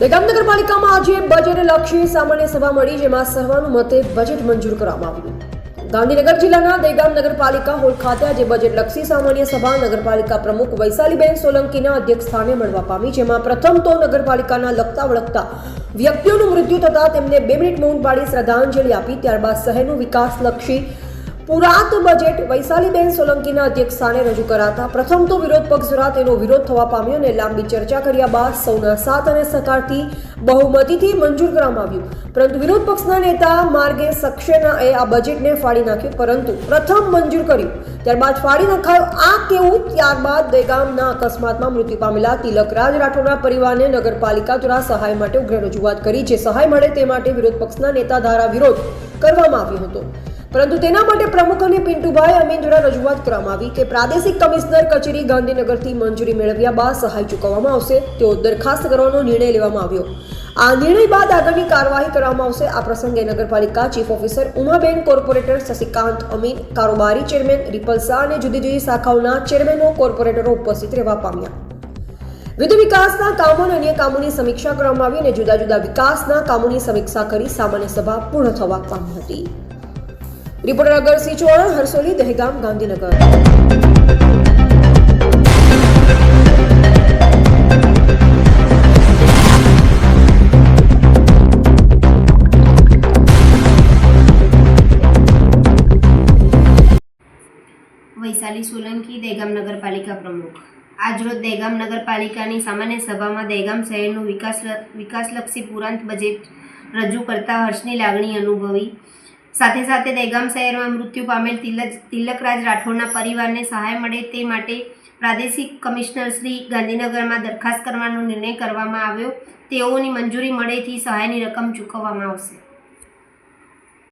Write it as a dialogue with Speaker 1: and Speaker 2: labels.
Speaker 1: દહેગામ નગરપાલિકામાં આજે બજેટલક્ષી સામાન્ય સભા મળી, જેમાં સર્વાનુમતે બજેટ મંજૂર કરવામાં આવ્યું. ગાંધીનગર જિલ્લાના દહેગામ નગરપાલિકા હોલ ખાતે આજે બજેટલક્ષી સામાન્ય સભા નગરપાલિકા પ્રમુખ વૈશાલીબેન સોલંકીના અધ્યક્ષસ્થાને મળવા પામી, જેમાં પ્રથમ તો નગરપાલિકાના લગતા વળગતા વ્યક્તિઓનું મૃત્યુ થતા તેમને 2 મિનિટ મૌન પાડી શ્રદ્ધાંજલિ આપી. ત્યારબાદ શહેરનું વિકાસલક્ષી પુરાત બજેટ વૈશાલીબેન સોલંકીના અધ્યક્ષસ્થાને રજૂ કરાતા પ્રથમ તો વિરોધ પક્ષ દ્વારા તેનો વિરોધ થવા પામ્યો અને લાંબી ચર્ચા કર્યા બાદ સૌના સાથ અને સહકારથી બહુમતીથી મંજૂર કરવામાં આવ્યું. પરંતુ વિરોધ પક્ષના નેતા માર્ગે સક્સેનાએ આ બજેટને ફાડી નાખ્યું, પરંતુ પ્રથમ મંજૂર કર્યું, ત્યારબાદ ફાડી નખાયું. આ કેવું? ત્યારબાદ દહેગામના અકસ્માતમાં મૃત્યુ પામેલા તિલકરાજ રાઠોડના પરિવારને નગરપાલિકા દ્વારા સહાય માટે ઉગ્ર રજૂઆત કરી. જે સહાય મળે તે માટે વિરોધ પક્ષના નેતા દ્વારા વિરોધ કરવામાં આવ્યો હતો, પરંતુ તેના માટે પ્રમુખ અને પિન્ટુભાઈ અમીન દ્વારા રજૂઆત કરવામાં આવી કે પ્રાદેશિક કમિશનર કચેરી ગાંધીનગરથી મંજૂરી મેળવ્યા બાદ સહાય ચૂકવવામાં આવશે. તેઓ દરખાસ્ત કરવાનો નિર્ણય લેવામાં આવ્યો. આ નિર્ણય બાદ આગળની કાર્યવાહી કરવામાં આવશે. આ પ્રસંગે નગરપાલિકા chief officer Umaben, corporator Shashikant Amin, કારોબારી ચેરમેન રિપલ શાહ અને જુદી જુદી શાખાઓના ચેરમેનો, કોર્પોરેટરો ઉપસ્થિત રહેવા પામ્યા. વિવિધ વિકાસના કામો અને અન્ય કામોની સમીક્ષા કરવામાં આવી અને જુદા જુદા વિકાસના કામોની સમીક્ષા કરી સામાન્ય સભા પૂર્ણ થવા પામી હતી. રિપોર્ટર અગરસિંહ ચૌહાણ, હરસોલી, દહેગામ, ગાંધીનગર.
Speaker 2: વૈશાલી સોલંકી, દહેગામ નગરપાલિકા પ્રમુખ. આજરોજ દહેગામ નગરપાલિકાની સામાન્ય સભામાં દહેગામ શહેરનું વિકાસલક્ષી પુરાંત બજેટ રજૂ કરતા હર્ષની લાગણી અનુભવી. સાથે સાથે દહેગામ શહેરમાં મૃત્યુ પામેલ તિલકરાજ રાઠોડના પરિવારને સહાય મળે તે માટે પ્રાદેશિક કમિશનર શ્રી ગાંધીનગરમાં દરખાસ્ત કરવાનો નિર્ણય કરવામાં આવ્યો. તેઓની મંજૂરી મળેથી સહાયની રકમ ચૂકવવામાં આવશે.